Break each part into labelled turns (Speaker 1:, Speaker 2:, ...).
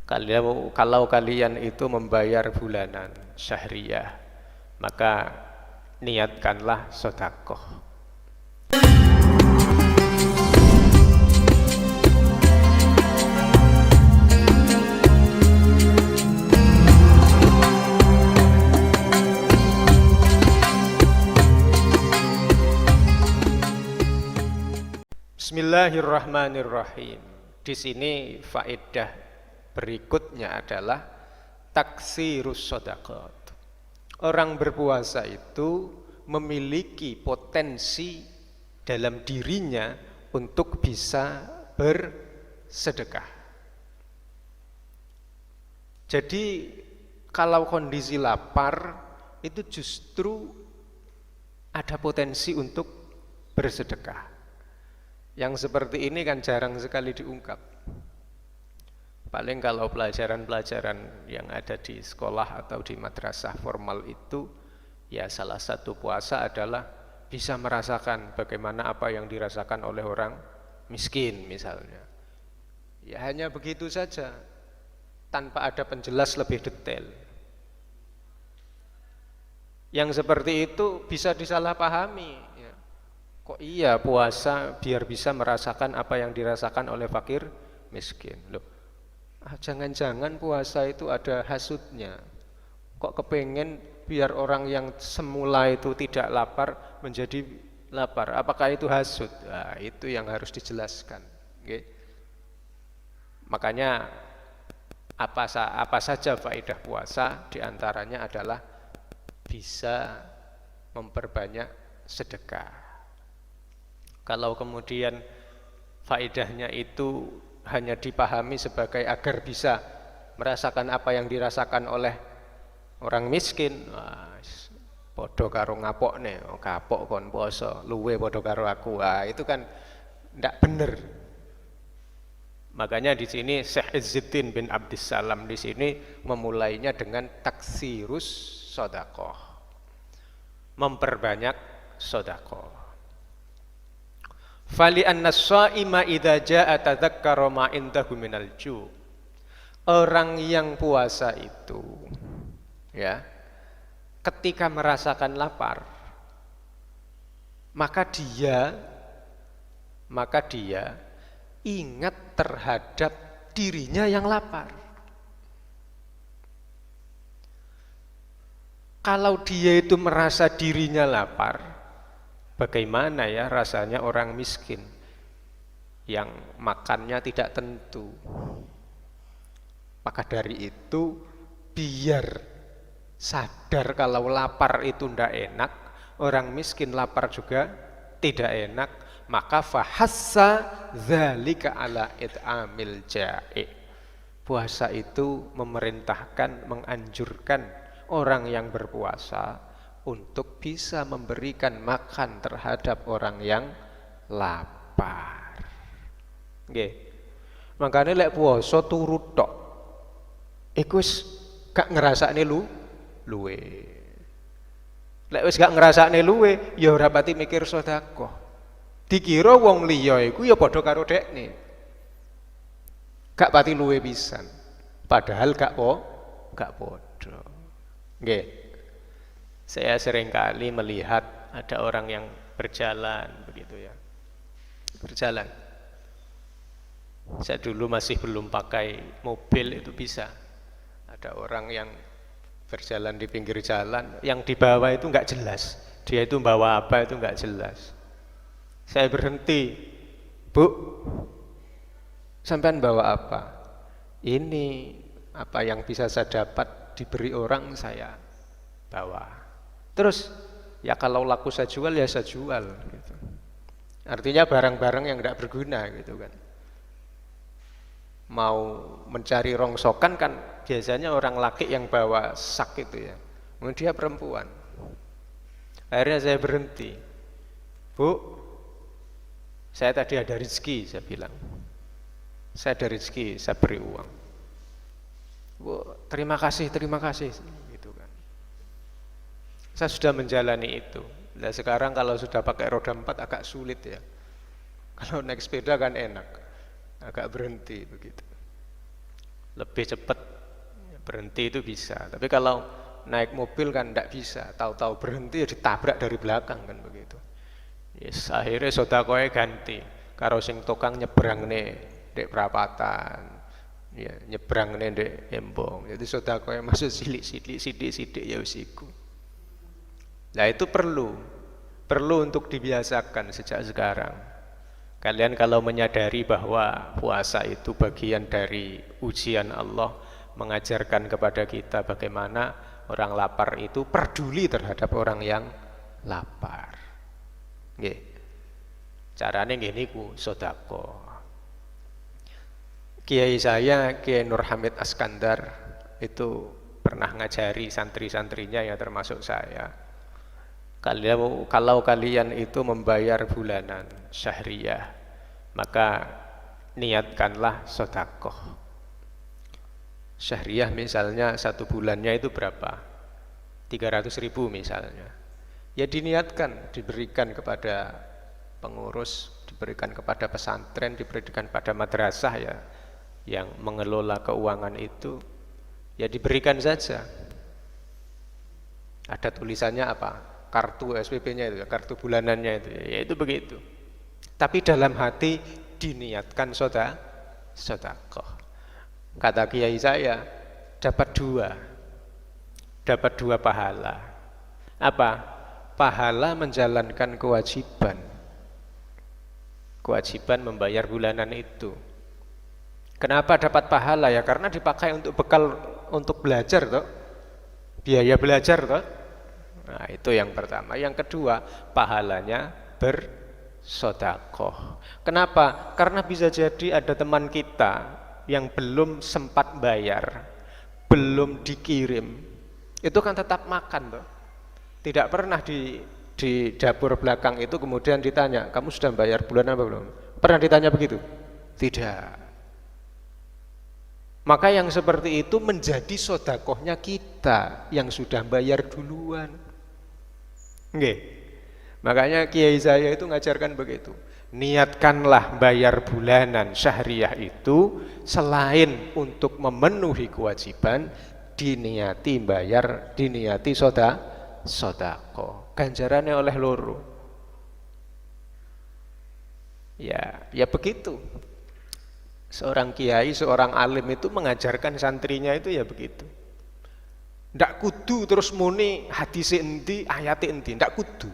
Speaker 1: Kalau kalian itu membayar bulanan syahriyah, maka niatkanlah sedekah. Bismillahirrahmanirrahim. Di sini faedah berikutnya adalah taksirus shadaqat. Orang berpuasa itu memiliki potensi dalam dirinya untuk bisa bersedekah. Jadi kalau kondisi lapar itu justru ada potensi untuk bersedekah. Yang seperti ini kan jarang sekali diungkap. Paling kalau pelajaran-pelajaran yang ada di sekolah atau di madrasah formal itu, ya salah satu puasa adalah bisa merasakan bagaimana apa yang dirasakan oleh orang miskin misalnya. Ya hanya begitu saja, tanpa ada penjelas lebih detail. Yang seperti itu bisa disalahpahami. Kok iya puasa biar bisa merasakan apa yang dirasakan oleh fakir miskin. Loh, jangan-jangan puasa itu ada hasudnya. Kok kepengen biar orang yang semula itu tidak lapar menjadi lapar. Apakah itu hasud? Nah, itu yang harus dijelaskan. Okay. Makanya apa saja faedah puasa diantaranya adalah bisa memperbanyak sedekah. Kalau kemudian faedahnya itu hanya dipahami sebagai agar bisa merasakan apa yang dirasakan oleh orang miskin, podo karo ngapokne, kapok kon poso, luwe podo karo aku, itu kan tidak benar. Makanya di sini Syekh Izzuddin bin Abdissalam di sini memulainya dengan taksirus shadaqah, memperbanyak sedekah. Fali annas-shaima idza jaa tadzakkara ma indahu minal ju'. Orang yang puasa itu ya, ketika merasakan lapar, maka dia ingat terhadap dirinya yang lapar. Kalau dia itu merasa dirinya lapar, bagaimana ya rasanya orang miskin yang makannya tidak tentu. Maka dari itu biar sadar kalau lapar itu tidak enak, orang miskin lapar juga tidak enak, maka fahassa dzalika ala it'amil ja'i. Puasa itu memerintahkan, menganjurkan orang yang berpuasa untuk bisa memberikan makan terhadap orang yang lapar. Nggih. Makane lek puasa turu tok, iku wis gak ngrasakne luwe. Lek wis gak ngrasakne luwe, ya ora pati mikir sedekah. Dikira wong liya iku ya padha karo dekne. Gak pati luwe pisan. Padahal gak padha. Nggih. Saya seringkali melihat ada orang yang berjalan begitu ya. Berjalan. Saya dulu masih belum pakai mobil itu bisa. Ada orang yang berjalan di pinggir jalan, yang di bawah itu enggak jelas. Dia itu bawa apa itu enggak jelas. Saya berhenti. Bu, sampean bawa apa? Ini apa yang bisa saya dapat diberi orang saya bawa. Terus ya kalau laku saya jual ya saya jual gitu. Artinya barang-barang yang tidak berguna gitu kan. Mau mencari rongsokan kan biasanya orang laki yang bawa sak itu ya. Mungkin dia perempuan. Akhirnya saya berhenti. Bu, saya tadi ada rezeki, saya bilang. Saya ada rezeki, saya beri uang. Bu, terima kasih. Gitu kan. Saya sudah menjalani itu. Nah sekarang kalau sudah pakai roda 4 agak sulit ya. Kalau naik sepeda kan enak, agak berhenti begitu. lebih cepat berhenti itu bisa. Tapi kalau naik mobil kan tidak bisa, tahu-tahu berhenti ya ditabrak dari belakang kan begitu. Yes, akhirnya sodakoe ganti karo sing tukang nyebrang nih dek perapatan, ya nyebrang nih dek embong. Jadi sodakoe masuk sidik ya usiku. Nah itu perlu untuk dibiasakan sejak sekarang. Kalian kalau menyadari bahwa puasa itu bagian dari ujian Allah, mengajarkan kepada kita bagaimana orang lapar itu peduli terhadap orang yang lapar. Nggih. Carane nggih niku sedekah. Kiai saya, Kiai Nur Hamid Askandar itu pernah ngajari santri-santrinya ya termasuk saya. Kalau kalian itu membayar bulanan syahriyah, maka niatkanlah sedekah. Syahriyah misalnya 1 bulannya itu berapa? 300.000 misalnya. Ya diniatkan, diberikan kepada pengurus, diberikan kepada pesantren, diberikan pada madrasah ya yang mengelola keuangan itu, ya diberikan saja. Ada tulisannya apa? Kartu SPP-nya itu, kartu bulanannya itu, ya itu begitu. Tapi dalam hati diniatkan sedekah. Kata kiai saya, dapat dua pahala. Apa? Pahala menjalankan kewajiban membayar bulanan itu. Kenapa dapat pahala ya? Karena dipakai untuk bekal untuk belajar toh, biaya belajar toh. Nah itu yang pertama. Yang kedua, pahalanya bersedekah. Kenapa? Karena bisa jadi ada teman kita yang belum sempat bayar, belum dikirim, itu kan tetap makan toh. Tidak pernah di dapur belakang itu kemudian ditanya, kamu sudah bayar bulan apa belum? Pernah ditanya begitu? Tidak. Maka yang seperti itu menjadi sedekahnya kita yang sudah bayar duluan. Nggih. Makanya kiai saya itu ngajarkan begitu. Niatkanlah bayar bulanan syahriyah itu selain untuk memenuhi kewajiban, diniati sedekah. Ganjarannya oleh loro. Ya begitu. Seorang kiai, seorang alim itu mengajarkan santrinya itu ya begitu. Ndak kudu terus muni hadis endi, ayat endi, ndak kudu.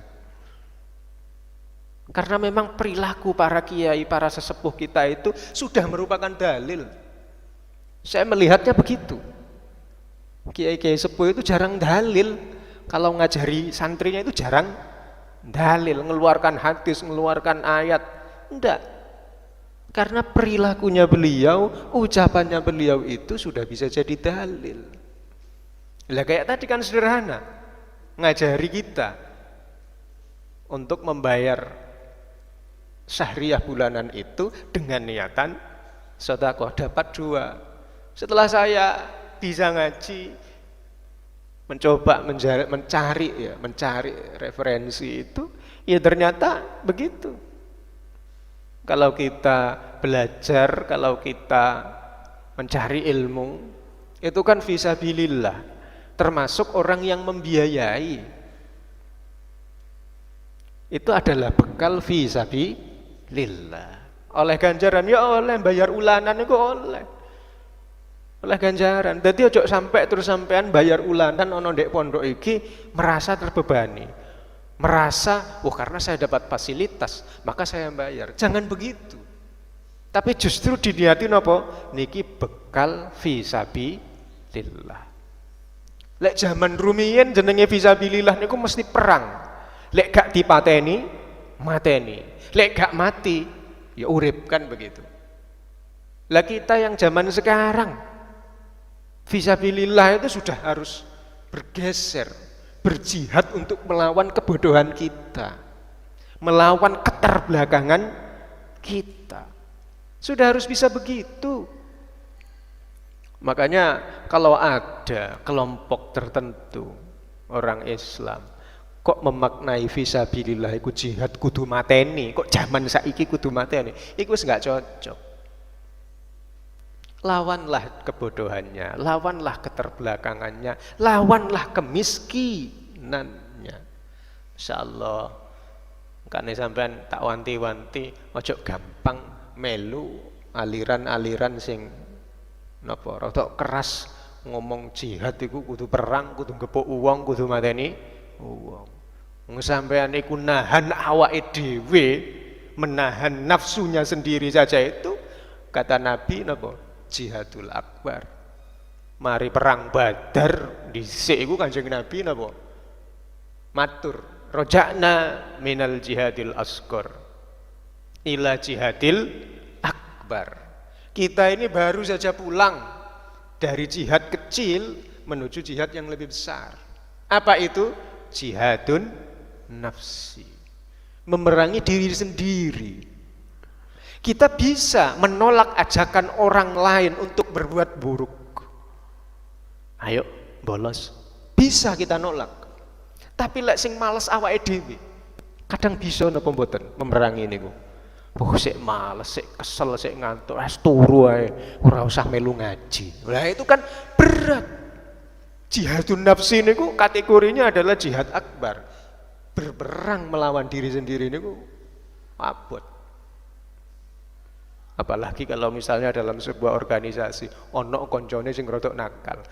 Speaker 1: Karena memang perilaku para kiai, para sesepuh kita itu sudah merupakan dalil. Saya melihatnya begitu. Kiai-kiai sepuh itu jarang dalil. Kalau ngajari santrinya itu jarang dalil, mengeluarkan hadis, mengeluarkan ayat. Enggak. Karena perilakunya beliau, ucapannya beliau itu sudah bisa jadi dalil. Lah kayak tadi kan sederhana. Ngajari kita untuk membayar syahriyah bulanan itu dengan niatan sedekah, dapat 2. Setelah saya bisa ngaji, mencoba mencari referensi itu, ya ternyata begitu. Kalau kita belajar, kalau kita mencari ilmu, itu kan fisabilillah, termasuk orang yang membiayai. Itu adalah bekal fisabilillah. Oleh ganjaran ya oleh, bayar ulanan itu oleh ganjaran. Jadi ojo sampai terus sampean bayar ulanan ono ndek pondok iki merasa terbebani. Merasa, karena saya dapat fasilitas, maka saya bayar. Jangan begitu. Tapi justru diniati napa? Niki bekal fisabilillah. Lek zaman rumiyin jenenge fisabilillah niku mesti perang. Lek gak dipateni, mateni. Lek gak mati, ya urip kan begitu. Lah kita yang zaman sekarang fisabilillah itu sudah harus bergeser, berjihad untuk melawan kebodohan kita, melawan keterbelakangan kita. Sudah harus bisa begitu. Makanya kalau ada kelompok tertentu orang Islam kok memaknai fisabilillah iku jihad kudu mateni, kok zaman saiki kudu mateni, iku wis enggak cocok. Lawanlah kebodohannya, lawanlah keterbelakangannya, lawanlah kemiskinannya. Insyaallah kane sampean tak wanti-wanti ojo gampang melu aliran-aliran sing napa rada keras ngomong jihad iku kudu perang, kudu ngepuk uang, kudu mateni uang. Wong sampean iku nahan awake dhewe, menahan nafsunya sendiri saja itu kata Nabi napa? Jihadul akbar. Mari perang Badar dhisik iku Kanjeng Nabi napa? Matur, rojakna minal jihadil asghar ila jihadil akbar. Kita ini baru saja pulang dari jihad kecil menuju jihad yang lebih besar. Apa itu? Jihadun nafsi. Memerangi diri sendiri. Kita bisa menolak ajakan orang lain untuk berbuat buruk. Ayo bolos. Bisa kita nolak. Tapi lek sing males awake dhewe. Kadang bisa napa mboten memerangi niku. Oh sik males, sik kesel, sik ngantuk, wis turu ae, ora usah melu ngaji. Lah itu kan berat. Jihadun nafsi niku kategorinya adalah jihad akbar. Berperang melawan diri sendiri niku abot. Apalagi kalau misalnya dalam sebuah organisasi ono koncone sing rodok nakal.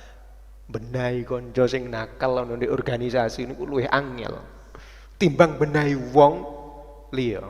Speaker 1: Benahi konco sing nakal ono di organisasi niku luwih angel timbang benahi wong liya.